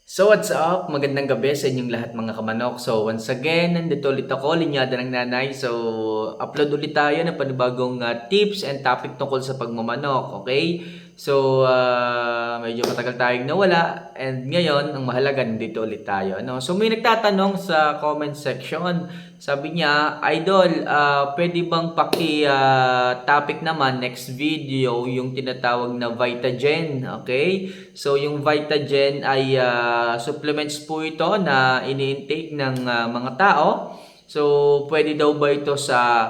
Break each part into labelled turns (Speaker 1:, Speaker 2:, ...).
Speaker 1: So what's up? Magandang gabi sa inyong lahat mga kamanok. So once again, nandito ulit ako, Linyada ng Nanay. So upload ulit tayo ng panibagong tips and topic tungkol sa pagmamanok, okay? So medyo matagal tayong nawala and ngayon, ang mahalaga nandito ulit tayo. Ano? So may nagtatanong sa comment section, sabi niya, Idol, pwede bang topic naman next video yung tinatawag na Vitagen, okay? So yung Vitagen ay supplements po ito na ini-intake ng mga tao. So pwede daw ba ito sa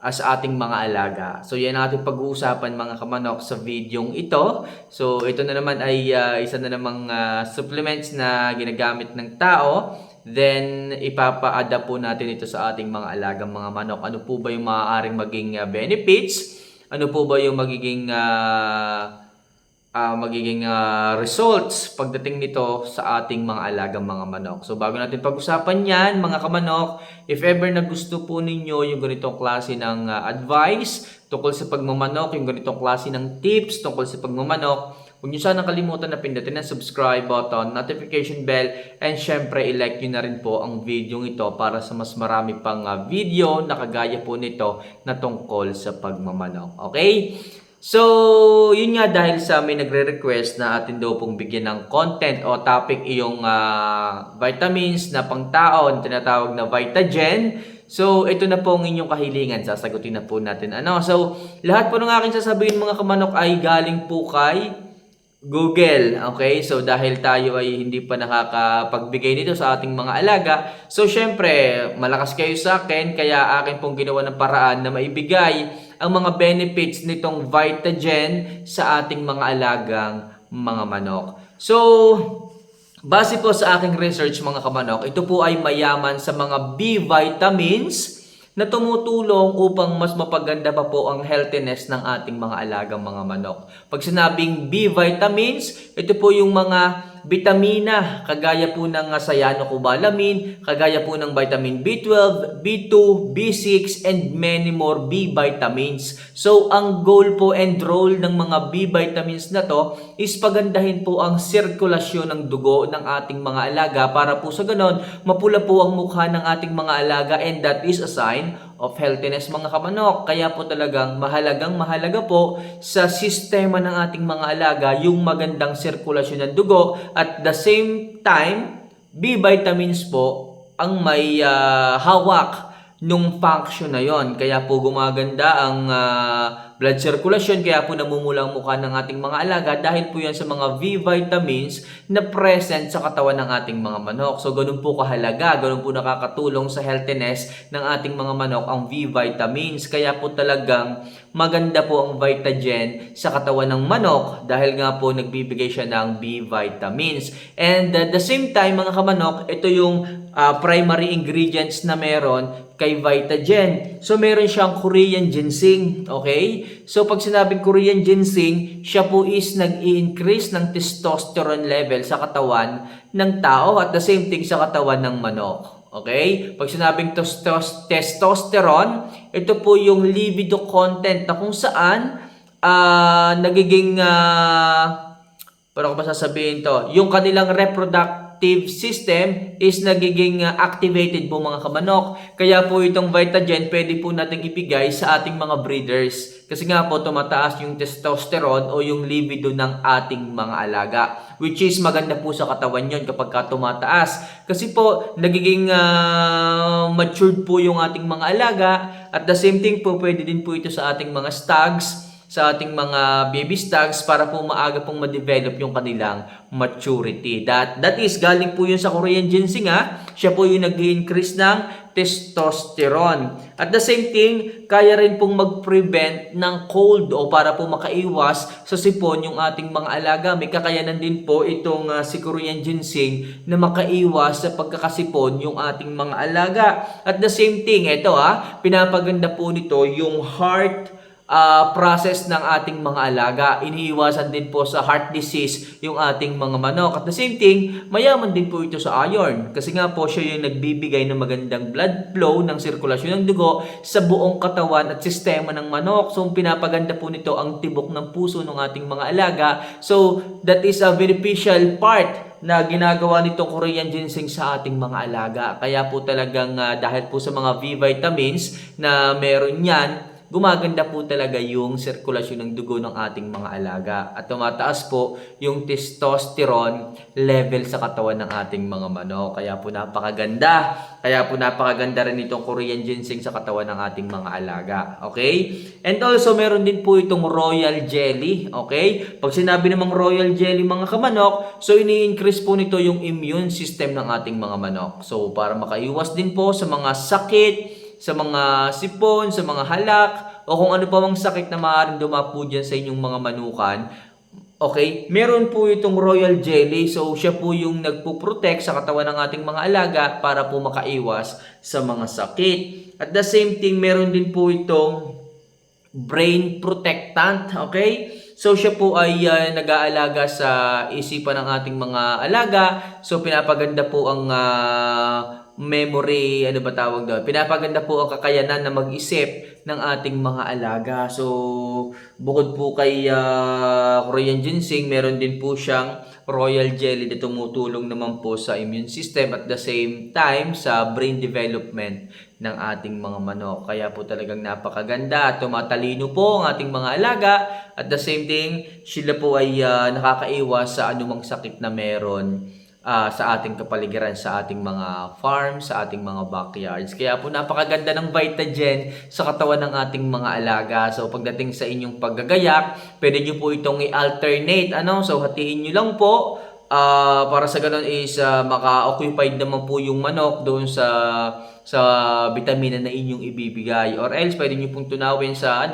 Speaker 1: ating mga alaga? So yan ang ating pag-uusapan mga kamanok sa videong ito. So ito na naman ay isa na namang supplements na ginagamit ng tao. Then ipapa-adapt po natin ito sa ating mga alagang mga manok. Ano po ba yung maaaring maging benefits? Ano po ba yung magiging results pagdating nito sa ating mga alagang mga manok. So bago natin pag-usapan yan mga kamanok, if ever na gusto po ninyo yung ganitong klase ng advice tungkol sa pagmamanok, yung ganitong klase ng tips tungkol sa pagmamanok, huwag nyo sana kalimutan na pindutin ang subscribe button, notification bell, and syempre i-like nyo na rin po ang video ito para sa mas marami pang video na kagaya po nito na tungkol sa pagmamanok. Okay? So, yun nga dahil sa may nagre-request na atin daw pong bigyan ng content o topic yung vitamins na pangtao na tinatawag na Vitagen. So, ito na po ang inyong kahilingan. Sasagutin na po natin. So, lahat po ng aking sasabihin mga kamanok ay galing po kay Google, okay? So dahil tayo ay hindi pa nakakapagbigay nito sa ating mga alaga, so syempre, malakas kayo sa akin, kaya akin pong ginawa ng paraan na maibigay ang mga benefits nitong Vitagen sa ating mga alagang mga manok. So, base po sa aking research mga kamanok, ito po ay mayaman sa mga B vitamins na tumutulong upang mas mapaganda pa po ang healthiness ng ating mga alagang mga manok. Pag sinabing B vitamins, ito po yung mga bitamina, kagaya po ng cyanocobalamin, kagaya po ng vitamin B12, B2, B6, and many more B vitamins. So, ang goal po and role ng mga B vitamins na to is pagandahin po ang sirkulasyon ng dugo ng ating mga alaga para po sa ganon, mapula po ang mukha ng ating mga alaga, and that is a sign of healthiness mga kamanok. Kaya po talagang mahalaga po sa sistema ng ating mga alaga yung magandang sirkulasyon ng dugo, at the same time B vitamins po ang may hawak nung function na yon. Kaya po gumaganda ang blood circulation, kaya po namumulang mukha ng ating mga alaga dahil po yan sa mga V vitamins na present sa katawan ng ating mga manok. So ganun po kahalaga, ganun po nakakatulong sa healthiness ng ating mga manok ang V vitamins. Kaya po talagang maganda po ang Vitagen sa katawan ng manok dahil nga po nagbibigay siya ng B vitamins. And at the same time mga kamanok, ito yung primary ingredients na meron kay Vitagen. So meron siyang Korean ginseng, okay? So pag sinabing Korean ginseng, siya po is nag-i-increase ng testosterone level sa katawan ng tao at the same thing sa katawan ng manok. Okay? Pag sinabing testosterone, ito po yung libido content na kung saan nagiging paano ko ba sasabihin to? Yung kanilang reproductive system is nagiging activated po mga kamanok. Kaya po itong Vitagen pwede po natin ibigay sa ating mga breeders. Kasi nga po tumataas yung testosterone o yung libido ng ating mga alaga. Which is maganda po sa katawan yon kapag tumataas. Kasi po nagiging matured po yung ating mga alaga. At the same thing po pwede din po ito sa ating mga stags, sa ating mga baby stags para po maaga pong ma-develop yung kanilang maturity. That is, galing po yun sa Korean ginseng siya po yung nag-increase ng testosterone. At the same thing, kaya rin pong mag-prevent ng cold o para po makaiwas sa sipon yung ating mga alaga. May kakayanan din po itong si Korean ginseng na makaiwas sa pagkakasipon yung ating mga alaga. At the same thing, ito pinapaganda po nito yung heart process ng ating mga alaga. Iniiwasan din po sa heart disease yung ating mga manok. At the same thing, mayaman din po ito sa iron. Kasi nga po siya yung nagbibigay ng magandang blood flow ng sirkulasyon ng dugo sa buong katawan at sistema ng manok. So, pinapaganda po nito ang tibok ng puso ng ating mga alaga. So, that is a beneficial part na ginagawa nitong Korean ginseng sa ating mga alaga. Kaya po talagang dahil po sa mga V vitamins na meron yan, gumaganda po talaga yung sirkulasyon ng dugo ng ating mga alaga at tumataas po yung testosterone level sa katawan ng ating mga manok. Kaya po napakaganda. Kaya po napakaganda rin itong Korean ginseng sa katawan ng ating mga alaga. Okay? And also meron din po itong royal jelly. Okay? Pag sinabi namang royal jelly mga kamanok, so ini-increase po nito yung immune system ng ating mga manok. So para makaiwas din po sa mga sakit, sa mga sipon, sa mga halak, o kung ano pa mang sakit na maaaring dumapo dyan sa inyong mga manukan. Okay? Meron po itong royal jelly. So, siya po yung nagpo-protect sa katawan ng ating mga alaga para po makaiwas sa mga sakit. At the same thing, meron din po itong brain protectant. Okay? So, siya po ay nag-aalaga sa isipan ng ating mga alaga. So, pinapaganda po ang memory, ano ba tawag doon? Pinapaganda po ang kakayanan na mag-isip ng ating mga alaga. So, bukod po kay Korean ginseng, meron din po siyang royal jelly na tumutulong naman po sa immune system at the same time sa brain development ng ating mga manok. Kaya po talagang napakaganda at tumatalino po ang ating mga alaga. At the same thing, sila po ay nakakaiwas sa anumang sakit na meron sa ating kapaligiran, sa ating mga farms, sa ating mga backyards. Kaya po napakaganda ng Vitagen sa katawan ng ating mga alaga. So pagdating sa inyong paggagayak, pwede nyo po itong i-alternate. So hatiin nyo lang po para sa ganun is maka-occupied naman po yung manok doon sa vitamina na inyong ibibigay. Or else pwede nyo pong tunawin sa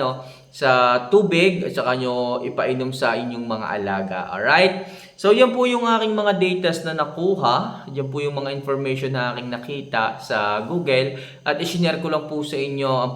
Speaker 1: sa tubig at saka nyo ipainom sa inyong mga alaga. Alright? So, yan po yung aking mga datas na nakuha. Yan po yung mga information na aking nakita sa Google. At isinare ko lang po sa inyo ang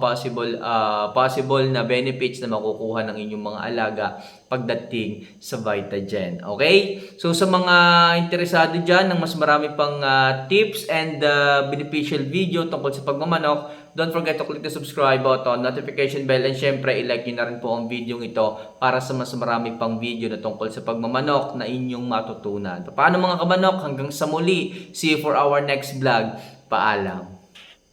Speaker 1: possible na benefits na makukuha ng inyong mga alaga pagdating sa Vitagen. Okay? So, sa mga interesado dyan ng mas marami pang tips and beneficial video tungkol sa pagmamanok, don't forget to click the subscribe button, notification bell, and syempre, i-like nyo na rin po ang video ito para sa mas marami pang video na tungkol sa pagmamanok na inyong matutunan. Paano mga kamanok? Hanggang sa muli. See you for our next vlog. Paalam.